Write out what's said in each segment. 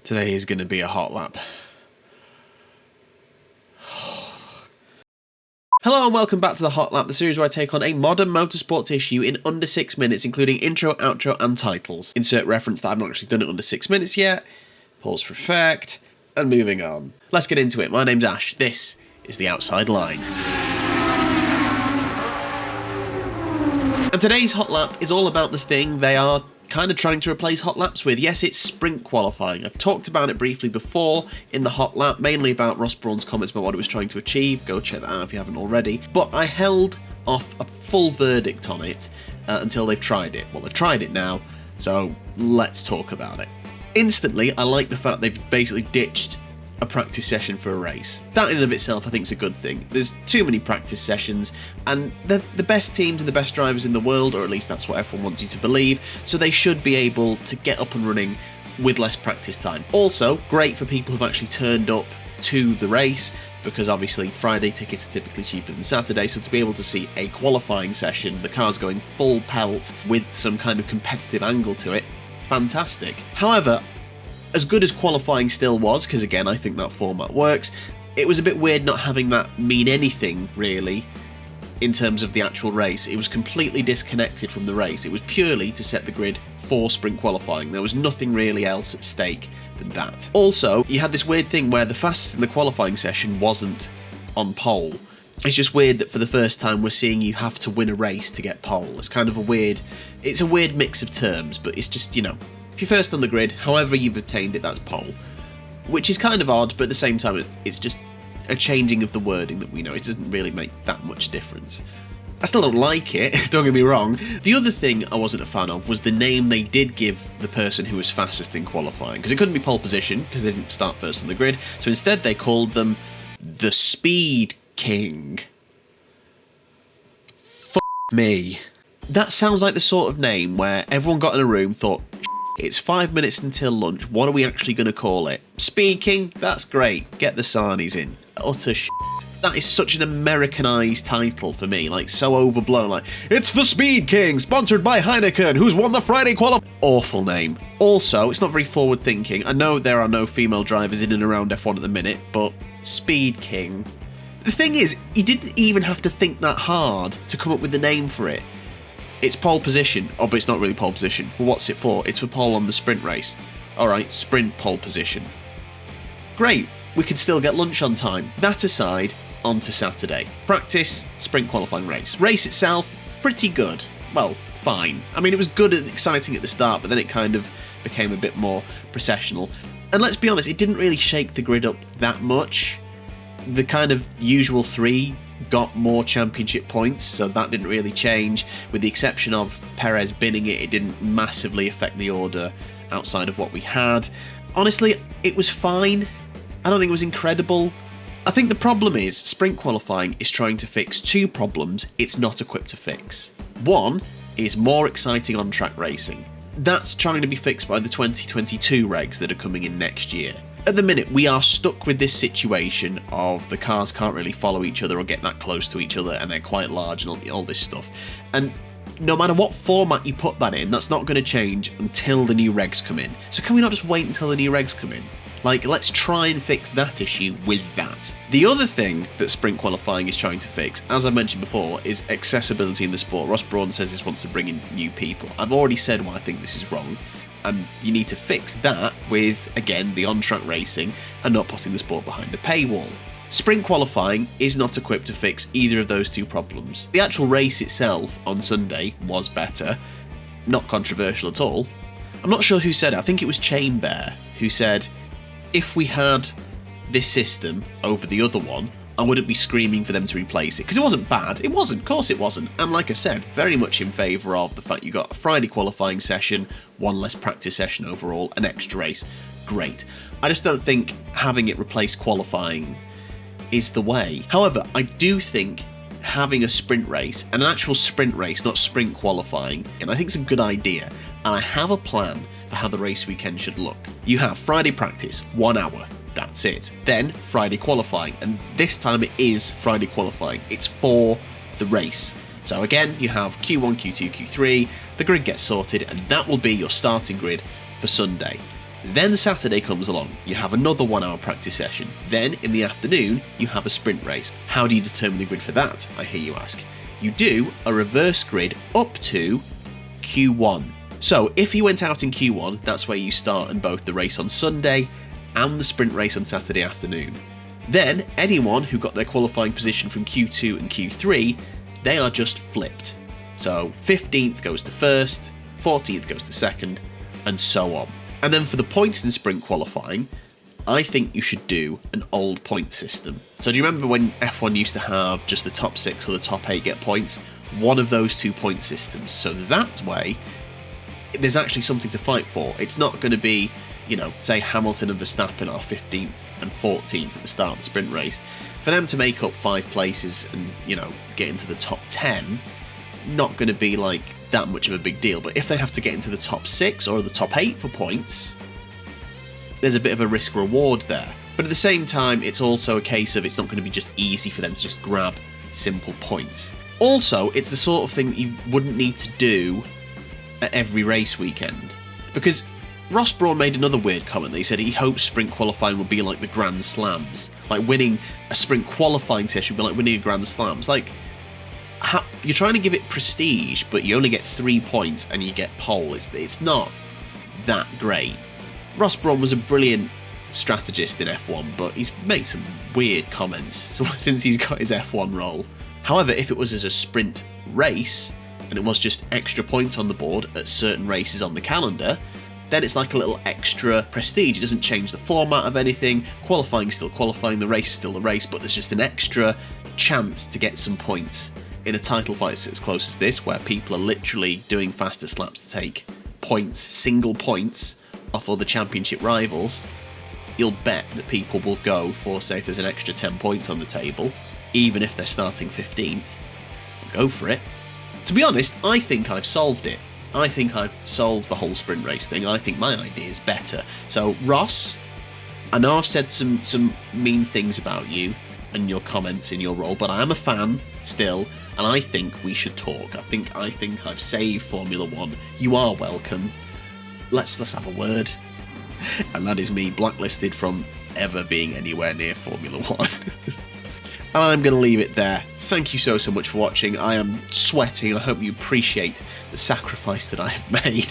Today is going to be a hot lap. Hello and welcome back to the Hot Lap, the series where I take on a modern motorsports issue in under 6 minutes, including intro, outro and titles. Insert reference that I've not actually done it under 6 minutes yet. Pause for effect, and moving on. Let's get into it. My name's Ash. This is The Outside Line. And today's Hot Lap is all about the thing they are kind of trying to replace hot laps with. Yes, it's sprint qualifying. I've talked about it briefly before in the hot lap, mainly about Ross Brawn's comments about what it was trying to achieve. Go check that out if you haven't already. But I held off a full verdict on it until they've tried it. Well, they've tried it now, so let's talk about it. Instantly, I like the fact they've basically ditched a practice session for a race. That in and of itself I think is a good thing. There's too many practice sessions, and they're the best teams and the best drivers in the world, or at least that's what everyone wants you to believe, so they should be able to get up and running with less practice time. Also, great for people who've actually turned up to the race, because obviously Friday tickets are typically cheaper than Saturday, so to be able to see a qualifying session, the cars going full pelt with some kind of competitive angle to it, fantastic. However, as good as qualifying still was, because again I think that format works, it was a bit weird not having that mean anything really in terms of the actual race. It was completely disconnected from the race. It was purely to set the grid for sprint qualifying. There was nothing really else at stake than that. Also, you had this weird thing where the fastest in the qualifying session wasn't on pole. It's just weird that for the first time we're seeing you have to win a race to get pole. It's kind of a weird mix of terms, but it's just, you know, if you're first on the grid, however you've obtained it, that's pole. Which is kind of odd, but at the same time, it's just a changing of the wording that we know. It doesn't really make that much difference. I still don't like it, don't get me wrong. The other thing I wasn't a fan of was the name they did give the person who was fastest in qualifying. Because it couldn't be pole position, because they didn't start first on the grid. So instead they called them the Speed King. F*** me. That sounds like the sort of name where everyone got in a room, thought, it's 5 minutes until lunch, what are we actually going to call it? Speaking? That's great. Get the sarnies in. Utter shit. That is such an Americanized title for me, like so overblown, like, it's the Speed King, sponsored by Heineken, who's won the Friday qualify. Awful name. Also, it's not very forward thinking. I know there are no female drivers in and around F1 at the minute, but Speed King. The thing is, you didn't even have to think that hard to come up with the name for it. It's pole position. Oh, but it's not really pole position. Well, what's it for? It's for pole on the sprint race. Alright, sprint pole position. Great, we can still get lunch on time. That aside, on to Saturday. Practice, sprint qualifying race. Race itself, pretty good. Well, fine. I mean, it was good and exciting at the start, but then it kind of became a bit more processional. And let's be honest, it didn't really shake the grid up that much. The kind of usual three got more championship points, so that didn't really change. With the exception of Perez binning it, it didn't massively affect the order outside of what we had. Honestly, it was fine. I don't think it was incredible. I think the problem is sprint qualifying is trying to fix two problems it's not equipped to fix. One is more exciting on-track racing. That's trying to be fixed by the 2022 regs that are coming in next year. At the minute, we are stuck with this situation of the cars can't really follow each other or get that close to each other, and they're quite large and all this stuff. And no matter what format you put that in, that's not going to change until the new regs come in. So can we not just wait until the new regs come in? Like, let's try and fix that issue with that. The other thing that sprint qualifying is trying to fix, as I mentioned before, is accessibility in the sport. Ross Brawn says this wants to bring in new people. I've already said why I think this is wrong. And you need to fix that with, again, the on-track racing and not putting the sport behind a paywall. Sprint qualifying is not equipped to fix either of those two problems. The actual race itself on Sunday was better, not controversial at all. I'm not sure who said it, I think it was Chain Bear who said, if we had this system over the other one, I wouldn't be screaming for them to replace it. Because it wasn't bad. It wasn't. Of course it wasn't. And like I said, very much in favour of the fact you got a Friday qualifying session, one less practice session overall, an extra race. Great. I just don't think having it replace qualifying is the way. However, I do think having a sprint race, an actual sprint race, not sprint qualifying, and I think it's a good idea. And I have a plan for how the race weekend should look. You have Friday practice, 1 hour. That's it. Then Friday qualifying, and this time it is Friday qualifying. It's for the race. So again, you have Q1, Q2, Q3, the grid gets sorted, and that will be your starting grid for Sunday. Then Saturday comes along, you have another 1 hour practice session. Then in the afternoon, you have a sprint race. How do you determine the grid for that, I hear you ask? You do a reverse grid up to Q1. So if you went out in Q1, that's where you start in both the race on Sunday and the sprint race on Saturday afternoon. Then anyone who got their qualifying position from Q2 and Q3, they are just flipped. So 15th goes to 1st, 14th goes to 2nd, and so on. And then for the points in sprint qualifying, I think you should do an old point system. So do you remember when F1 used to have just the top 6 or the top 8 get points? One of those 2 point systems. So that way, there's actually something to fight for. It's not going to be, you know, say Hamilton and Verstappen are 15th and 14th at the start of the sprint race. For them to make up 5 places and, you know, get into the top 10, not going to be like that much of a big deal. But if they have to get into the top 6 or the top 8 for points, there's a bit of a risk reward there. But at the same time, it's also a case of it's not going to be just easy for them to just grab simple points. Also, it's the sort of thing that you wouldn't need to do at every race weekend. Because Ross Brawn made another weird comment. He said he hopes sprint qualifying will be like the Grand Slams. Like winning a sprint qualifying session would be like winning a Grand Slam. It's like, you're trying to give it prestige, but you only get 3 points and you get pole. It's not that great. Ross Brawn was a brilliant strategist in F1, but he's made some weird comments since he's got his F1 role. However, if it was as a sprint race, and it was just extra points on the board at certain races on the calendar, then it's like a little extra prestige. It doesn't change the format of anything. Qualifying is still qualifying, the race is still the race, but there's just an extra chance to get some points. In a title fight as close as this, where people are literally doing fastest laps to take points, single points, off other championship rivals, you'll bet that people will go for, say, if there's an extra 10 points on the table, even if they're starting 15th, go for it. To be honest, I think I've solved it. I think I've solved the whole sprint race thing. I think my idea is better. So, Ross, I know I've said some mean things about you and your comments in your role, but I am a fan still, and I think we should talk. I think I've saved Formula One. You are welcome. Let's have a word. And that is me blacklisted from ever being anywhere near Formula One. And I'm going to leave it there. Thank you so much for watching. I am sweating. I hope you appreciate the sacrifice that I have made.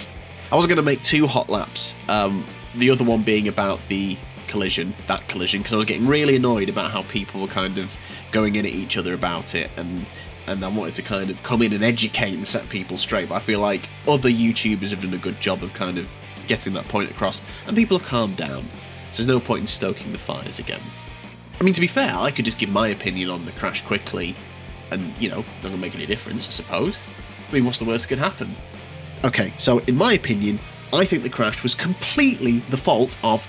I was going to make 2 hot laps. The other one being about the collision, because I was getting really annoyed about how people were kind of going in at each other about it, and I wanted to kind of come in and educate and set people straight. But I feel like other YouTubers have done a good job of kind of getting that point across, and people have calmed down. So there's no point in stoking the fires again. I mean, to be fair, I could just give my opinion on the crash quickly, and, you know, not going to make any difference, I suppose. I mean, what's the worst that could happen? Okay, so in my opinion, I think the crash was completely the fault of